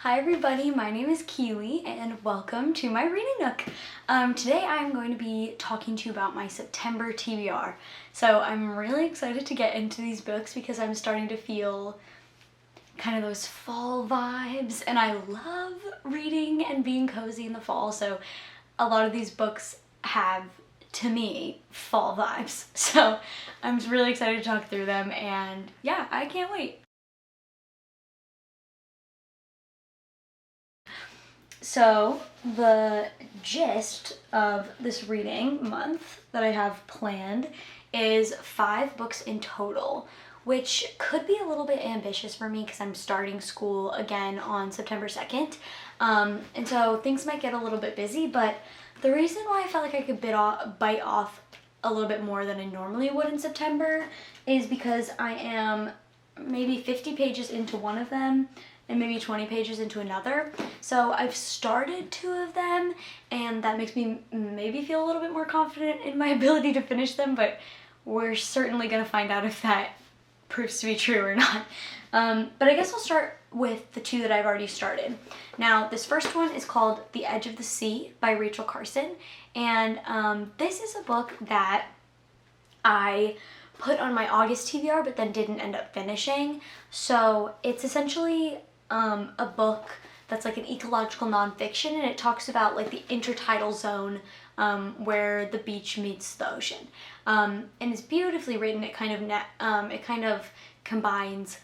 Hi everybody, my name is Keeley and welcome to my reading nook. Today I'm going to be talking to you about my September TBR. So I'm really excited to get into these books because I'm starting to feel kind of those fall vibes, and I love reading and being cozy in the fall, so a lot of these books have, to me, fall vibes. So I'm really excited to talk through them, and yeah, I can't wait. So the gist of this reading month that I have planned is 5 books in total, which could be a little bit ambitious for me because I'm starting school again on September 2nd. And so things might get a little bit busy, but the reason why I felt like I could bite off a little bit more than I normally would in September is because I am maybe 50 pages into one of them and maybe 20 pages into another. So I've started 2 of them, and that makes me maybe feel a little bit more confident in my ability to finish them, but we're certainly gonna find out if that proves to be true or not. But I guess I'll start with the 2 that I've already started. Now, this first one is called The Edge of the Sea by Rachel Carson, and this is a book that I put on my August TBR but then didn't end up finishing. So it's essentially a book that's like an ecological nonfiction, and it talks about like the intertidal zone where the beach meets the ocean, and it's beautifully written. It kind of combines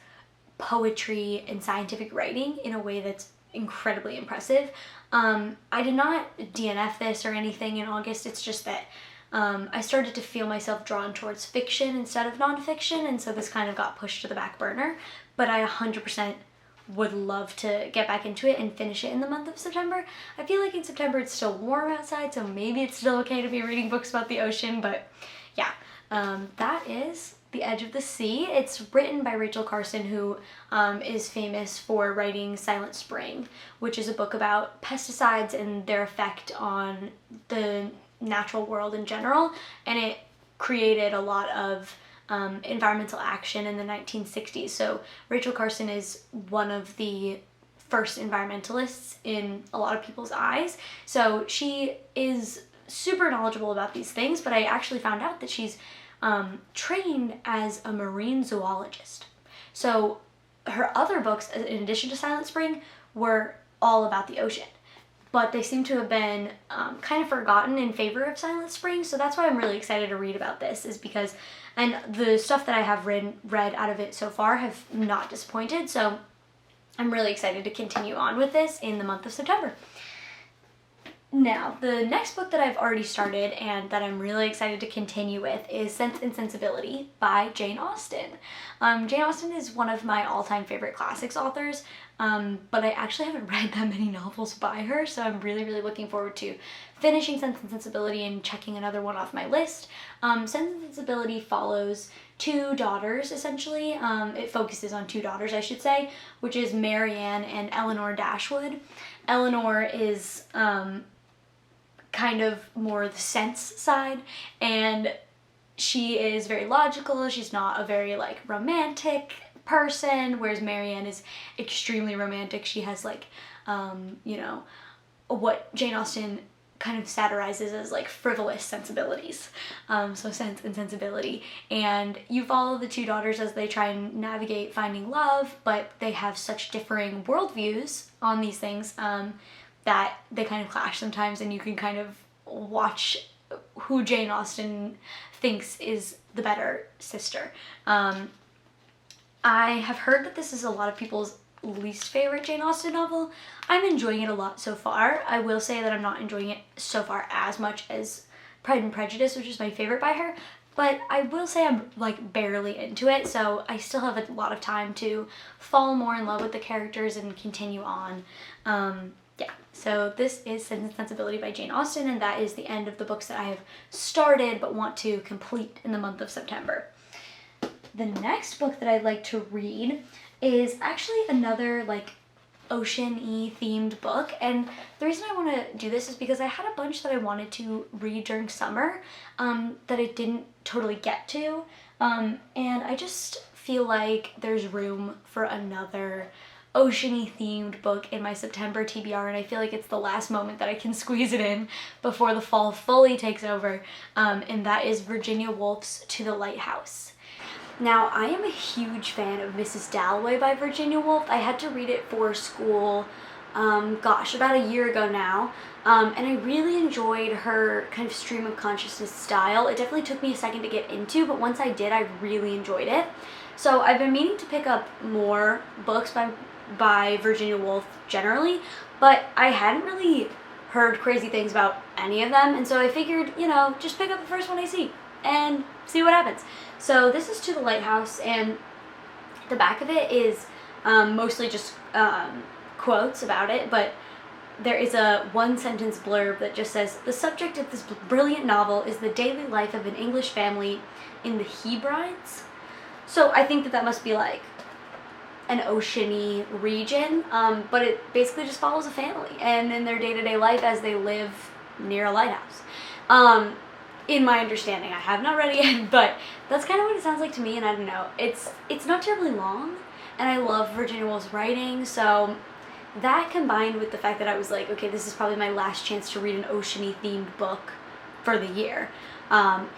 poetry and scientific writing in a way that's incredibly impressive. I did not DNF this or anything in August. It's just that I started to feel myself drawn towards fiction instead of nonfiction, and so this kind of got pushed to the back burner. But I 100% would love to get back into it and finish it in the month of September. I feel like in September it's still warm outside, so maybe it's still okay to be reading books about the ocean, but yeah. That is The Edge of the Sea. It's written by Rachel Carson, who is famous for writing Silent Spring, which is a book about pesticides and their effect on the natural world in general, and it created a lot of environmental action in the 1960s. So Rachel Carson is one of the first environmentalists in a lot of people's eyes. So she is super knowledgeable about these things, but I actually found out that she's trained as a marine zoologist. So her other books, in addition to Silent Spring, were all about the ocean, but they seem to have been kind of forgotten in favor of Silent Spring. So that's why I'm really excited to read about this, is because, and the stuff that I have read out of it so far have not disappointed. So I'm really excited to continue on with this in the month of September. Now, the next book that I've already started and that I'm really excited to continue with is Sense and Sensibility by Jane Austen. Jane Austen is one of my all-time favorite classics authors, but I actually haven't read that many novels by her, so I'm really looking forward to finishing Sense and Sensibility and checking another one off my list. Sense and Sensibility follows 2 daughters, essentially. It focuses on 2 daughters, I should say, which is Marianne and Eleanor Dashwood. Eleanor is kind of more the sense side, and she is very logical. She's not a very like romantic person, whereas Marianne is extremely romantic. She has like you know, what Jane Austen kind of satirizes as like frivolous sensibilities, so Sense and Sensibility, and you follow the 2 daughters as they try and navigate finding love, but they have such differing worldviews on these things that they kind of clash sometimes, and you can kind of watch who Jane Austen thinks is the better sister. I have heard that this is a lot of people's least favorite Jane Austen novel. I'm enjoying it a lot so far. I will say that I'm not enjoying it so far as much as Pride and Prejudice, which is my favorite by her, but I will say I'm like barely into it, so I still have a lot of time to fall more in love with the characters and continue on. Yeah, so this is Sense and Sensibility by Jane Austen, and that is the end of the books that I have started but want to complete in the month of September. The next book that I'd like to read is actually another like ocean-y themed book, and the reason I want to do this is because I had a bunch that I wanted to read during summer that I didn't totally get to, and I just feel like there's room for another oceany themed book in my September TBR, and I feel like it's the last moment that I can squeeze it in before the fall fully takes over, and that is Virginia Woolf's To the Lighthouse. Now, I am a huge fan of Mrs. Dalloway by Virginia Woolf. I had to read it for school, about a year ago now, and I really enjoyed her kind of stream of consciousness style. It definitely took me a second to get into, but once I did, I really enjoyed it. So I've been meaning to pick up more books by Virginia Woolf generally, but I hadn't really heard crazy things about any of them, and so I figured, just pick up the first one I see and see what happens. So this is To the Lighthouse, and the back of it is mostly just quotes about it, but there is a one-sentence blurb that just says, "The subject of this brilliant novel is the daily life of an English family in the Hebrides." So I think that must be like an oceany region, but it basically just follows a family and in their day-to-day life as they live near a lighthouse. In my understanding, I have not read it yet, but that's kind of what it sounds like to me, and I don't know. It's not terribly long, and I love Virginia Woolf's writing, so that combined with the fact that I was like, okay, this is probably my last chance to read an oceany themed book for the year,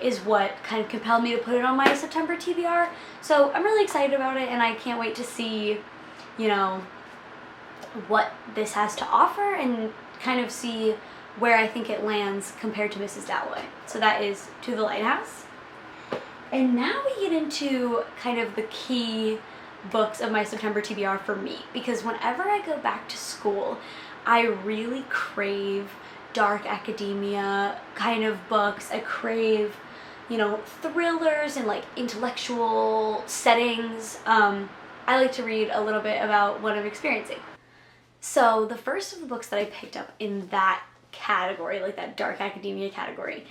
is what kind of compelled me to put it on my September TBR. So I'm really excited about it, and I can't wait to see, what this has to offer and kind of see where I think it lands compared to Mrs. Dalloway. So that is To the Lighthouse. And now we get into kind of the key books of my September TBR for me, because whenever I go back to school, I really crave dark academia kind of books. I crave, thrillers and like intellectual settings. I like to read a little bit about what I'm experiencing. So the first of the books that I picked up in that category, like that dark academia category,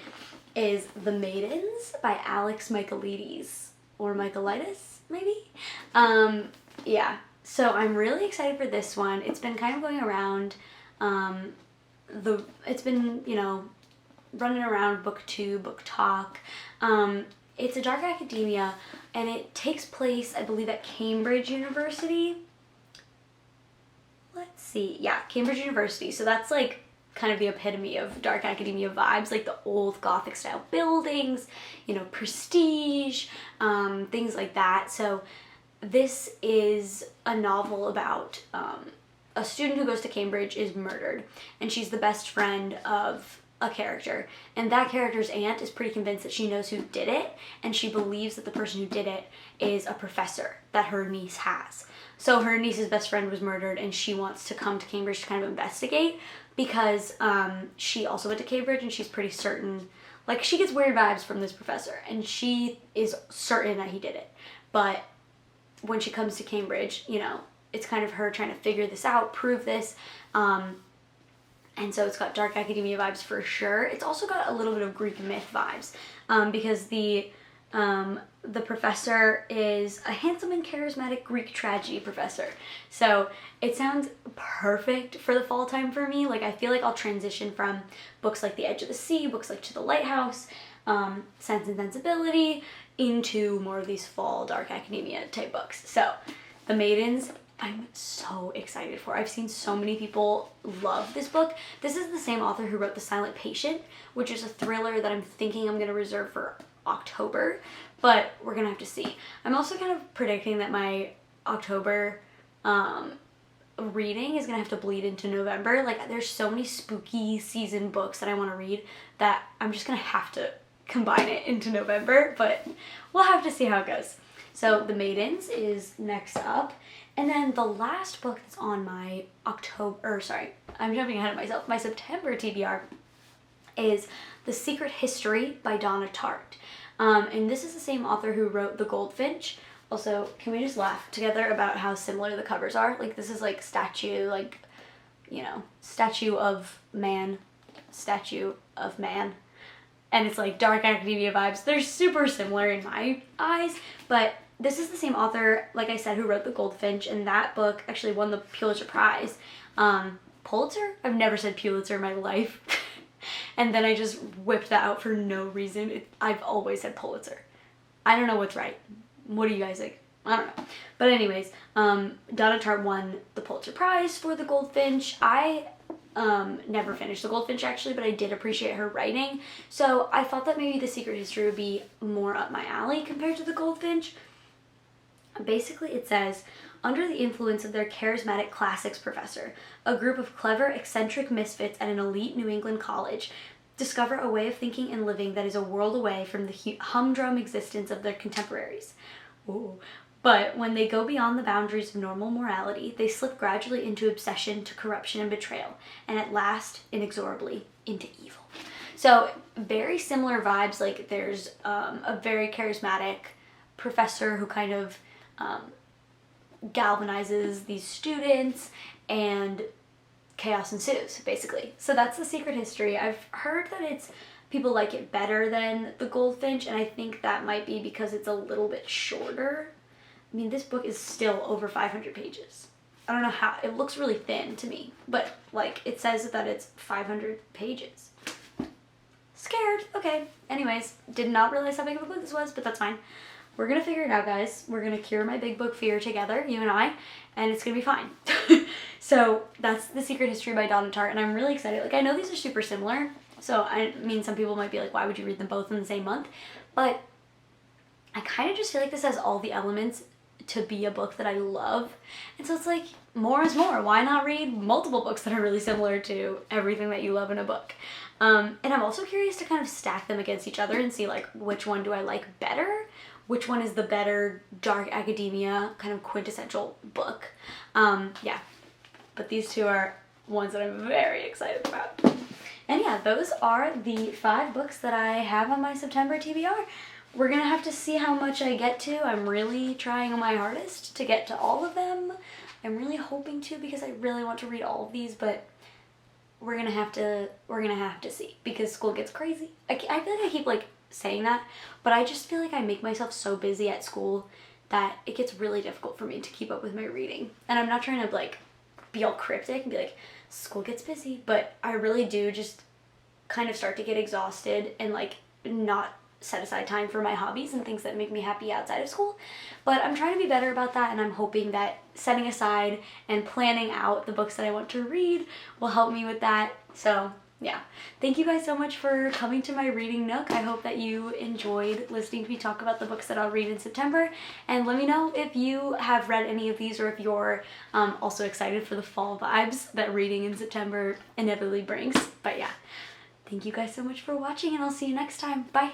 is The Maidens by Alex Michaelides, or Michaelides, maybe? Yeah, so I'm really excited for this one. It's been kind of going around, it's been, running around BookTube, Book Talk. It's a dark academia, and it takes place, I believe, at Cambridge University. Let's see, yeah, Cambridge University, so that's like kind of the epitome of dark academia vibes, like the old Gothic style buildings, prestige, things like that. So this is a novel about a student who goes to Cambridge is murdered, and she's the best friend of a character, and that character's aunt is pretty convinced that she knows who did it, and she believes that the person who did it is a professor that her niece has. So her niece's best friend was murdered, and she wants to come to Cambridge to kind of investigate, because she also went to Cambridge, and she's pretty certain, like, she gets weird vibes from this professor, and she is certain that he did it. But when she comes to Cambridge, it's kind of her trying to figure this out, prove this, and so it's got dark academia vibes for sure. It's also got a little bit of Greek myth vibes, because the professor is a handsome and charismatic Greek tragedy professor. So it sounds perfect for the fall time for me. Like, I feel like I'll transition from books like The Edge of the Sea, books like To the Lighthouse, Sense and Sensibility, into more of these fall dark academia type books. So The Maidens, I'm so excited for. I've seen so many people love this book. This is the same author who wrote The Silent Patient, which is a thriller that I'm thinking I'm going to reserve for October, but we're going to have to see. I'm also kind of predicting that my October reading is going to have to bleed into November. Like, there's so many spooky season books that I want to read that I'm just going to have to combine it into November, but we'll have to see how it goes. So The Maidens is next up. And then the last book that's on my I'm jumping ahead of myself, my September TBR is The Secret History by Donna Tartt. And this is the same author who wrote The Goldfinch. Also, can we just laugh together about how similar the covers are? Like, this is like statue of man. And it's like dark academia vibes. They're super similar in my eyes, but this is the same author, like I said, who wrote The Goldfinch, and that book actually won the Pulitzer Prize. Pulitzer? I've never said Pulitzer in my life. And then I just whipped that out for no reason. I've always said Pulitzer. I don't know what's right. What do you guys think? I don't know. But anyways, Donna Tartt won the Pulitzer Prize for The Goldfinch. I never finished The Goldfinch actually, but I did appreciate her writing. So I thought that maybe The Secret History would be more up my alley compared to The Goldfinch. Basically, it says, under the influence of their charismatic classics professor, a group of clever, eccentric misfits at an elite New England college discover a way of thinking and living that is a world away from the humdrum existence of their contemporaries. Ooh. But when they go beyond the boundaries of normal morality, they slip gradually into obsession, to corruption and betrayal, and at last, inexorably, into evil. So, very similar vibes. Like, there's a very charismatic professor who kind of galvanizes these students, and chaos ensues, basically. So that's The Secret History. I've heard that people like it better than The Goldfinch, and I think that might be because it's a little bit shorter. I mean, this book is still over 500 pages. I don't know how, it looks really thin to me, but like it says that it's 500 pages. Scared. Okay. Anyways, did not realize how big of a book this was, but that's fine. We're gonna figure it out, guys. We're gonna cure my big book fear together, you and I, and it's gonna be fine. So that's The Secret History by Donna Tartt, and I'm really excited. Like, I know these are super similar, so I mean, some people might be like, why would you read them both in the same month? But I kind of just feel like this has all the elements to be a book that I love. And so it's like, more is more. Why not read multiple books that are really similar to everything that you love in a book? And I'm also curious to kind of stack them against each other and see like which one do I like better? Which one is the better dark academia kind of quintessential book? Yeah, but these two are ones that I'm very excited about. And yeah, those are the 5 books that I have on my September TBR. We're gonna have to see how much I get to. I'm really trying my hardest to get to all of them. I'm really hoping to, because I really want to read all of these, but we're gonna have to see, because school gets crazy. I feel like I keep like saying that, but I just feel like I make myself so busy at school that it gets really difficult for me to keep up with my reading. And I'm not trying to like be all cryptic and be like, school gets busy, but I really do just kind of start to get exhausted and like not set aside time for my hobbies and things that make me happy outside of school. But I'm trying to be better about that, and I'm hoping that setting aside and planning out the books that I want to read will help me with that. So yeah, thank you guys so much for coming to my reading nook. I hope that you enjoyed listening to me talk about the books that I'll read in September, and let me know if you have read any of these, or if you're also excited for the fall vibes that reading in September inevitably brings. But yeah, thank you guys so much for watching, and I'll see you next time. Bye.